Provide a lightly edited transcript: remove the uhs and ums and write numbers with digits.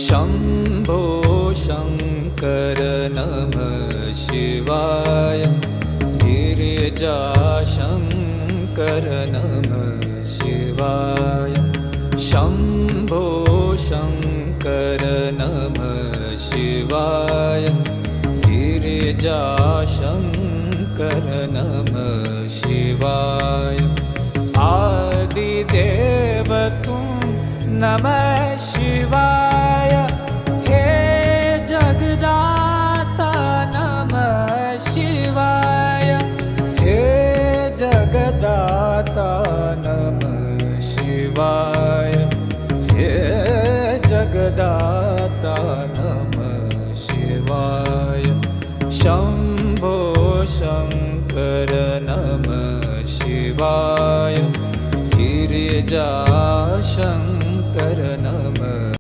शम्भो शङ्कर नमः शिवाय गिरिजाशङ्कर नमः शिवाय शम्भो शङ्कर नमः शिवाय गिरिजाशङ्कर नमः शिवाय आदिदेव तुम नमः शिवाय हे जगदाता नमः शिवाय हे जगदाता नमः शिवाय हे जगदाता नमः शिवाय शम्भो शङ्कर नमः शिवाय गिरिजा